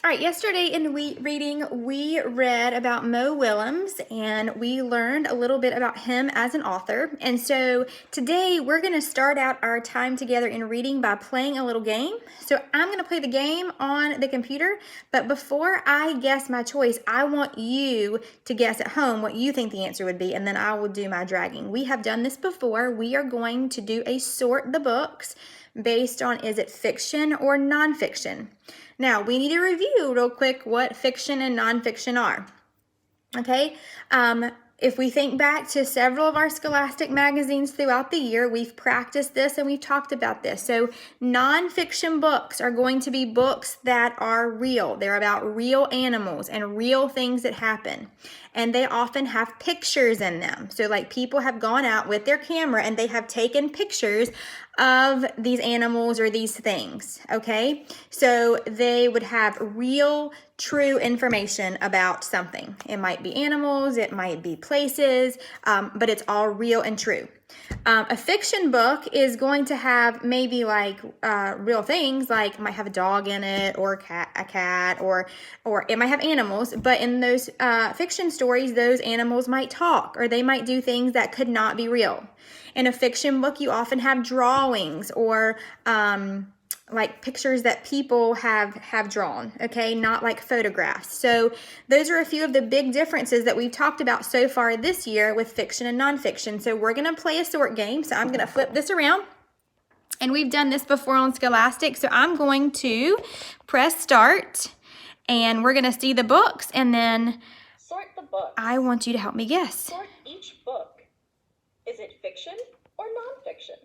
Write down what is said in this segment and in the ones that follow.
All right, yesterday in reading, we read about Mo Willems and we learned a little bit about him as an author. And so today we're going to start out our time together in reading by playing a little game. So I'm going to play the game on the computer, but before I guess my choice, I want you to guess at home what you think the answer would be, and then I will do my dragging. We have done this before. We are going to do a sort the books based on is it fiction or nonfiction. Now, we need to review real quick what fiction and nonfiction are. Okay, if we think back to several of our Scholastic magazines throughout the year, we've practiced this and we've talked about this. So nonfiction books are going to be books that are real. They're about real animals and real things that happen. And they often have pictures in them. So like people have gone out with their camera and they have taken pictures of these animals or these things, okay? So they would have real, true information about something. It might be animals, it might be places, but it's all real and true. A fiction book is going to have maybe like real things, like it might have a dog in it or a cat, or it might have animals, but in those fiction stories, those animals might talk or they might do things that could not be real. In a fiction book, you often have drawings or like pictures that people have drawn, okay? Not like photographs. So those are a few of the big differences that we've talked about so far this year with fiction and nonfiction. So we're gonna play a sort game. So I'm gonna flip this around. And we've done this before on Scholastic. So I'm going to press start and we're gonna see the books and then sort the books. I want you to help me guess. Sort each book. Is it fiction or nonfiction?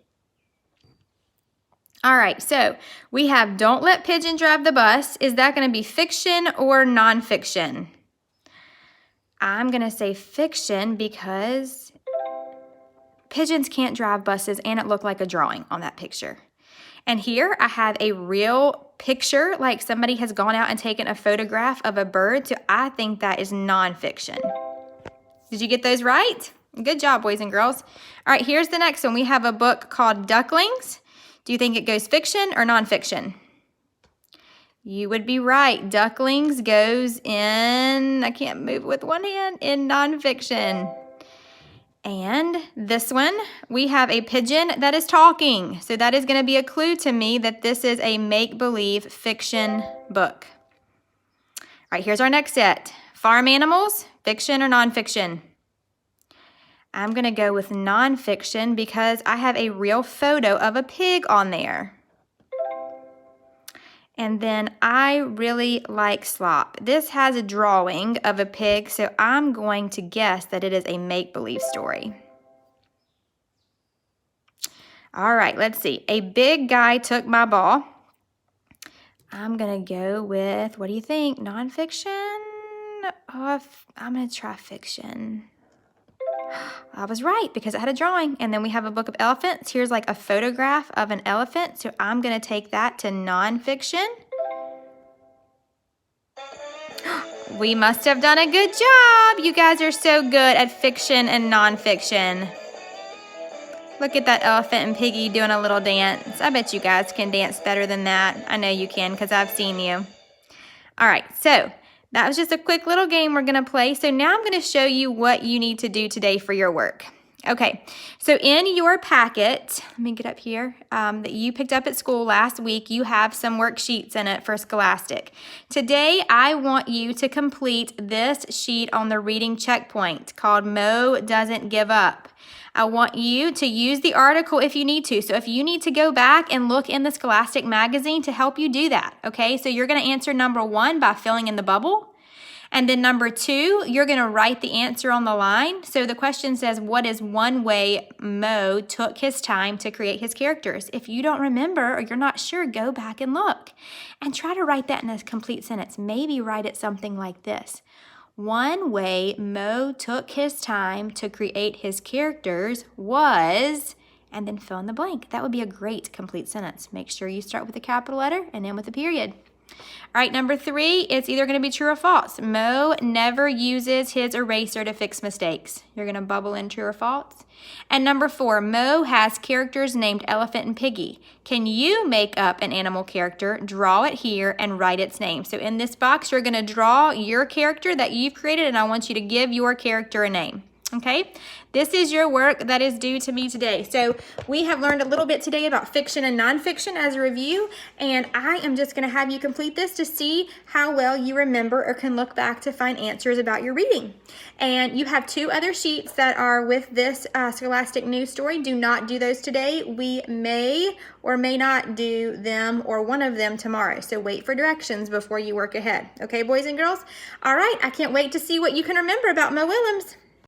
All right, so we have Don't Let Pigeon Drive the Bus. Is that going to be fiction or nonfiction? I'm going to say fiction because pigeons can't drive buses and it looked like a drawing on that picture. And here I have a real picture, like somebody has gone out and taken a photograph of a bird, so I think that is nonfiction. Did you get those right? Good job, boys and girls. All right, here's the next one. We have a book called Ducklings. Do you think it goes fiction or nonfiction? You would be right. Ducklings goes in, I can't move with one hand, in nonfiction. And this one, we have a pigeon that is talking. So that is going to be a clue to me that this is a make-believe fiction book. All right, here's our next set. Farm animals, fiction or nonfiction? I'm going to go with nonfiction because I have a real photo of a pig on there. And then I really like Slop. This has a drawing of a pig, so I'm going to guess that it is a make-believe story. All right, let's see. A big guy took my ball. I'm going to go with, what do you think? Nonfiction? Oh, I'm going to try fiction. I was right because it had a drawing. And then we have a book of elephants. Here's like a photograph of an elephant. So I'm going to take that to nonfiction. We must have done a good job. You guys are so good at fiction and nonfiction. Look at that elephant and piggy doing a little dance. I bet you guys can dance better than that. I know you can because I've seen you. All right, so that was just a quick little game we're going to play. So now I'm going to show you what you need to do today for your work. Okay, so in your packet, let me get up here, that you picked up at school last week, you have some worksheets in it for Scholastic. Today, I want you to complete this sheet on the reading checkpoint called Mo Doesn't Give Up. I want you to use the article if you need to. So if you need to go back and look in the Scholastic magazine to help you do that, okay? So you're going to answer number 1 by filling in the bubble. And then number 2, you're going to write the answer on the line. So the question says, what is one way Mo took his time to create his characters? If you don't remember or you're not sure, go back and look. And try to write that in a complete sentence. Maybe write it something like this. One way Mo took his time to create his characters was, and then fill in the blank. That would be a great complete sentence. Make sure you start with a capital letter and end with a period. All right, number 3, it's either going to be true or false. Mo never uses his eraser to fix mistakes. You're going to bubble in true or false. And number 4, Mo has characters named Elephant and Piggy. Can you make up an animal character, draw it here, and write its name? So in this box, you're going to draw your character that you've created, and I want you to give your character a name. Okay, this is your work that is due to me today. So we have learned a little bit today about fiction and nonfiction as a review, and I am just going to have you complete this to see how well you remember or can look back to find answers about your reading. And you have 2 other sheets that are with this Scholastic News story. Do not do those today. We may or may not do them or one of them tomorrow. So wait for directions before you work ahead. Okay, boys and girls? All right, I can't wait to see what you can remember about Mo Willems.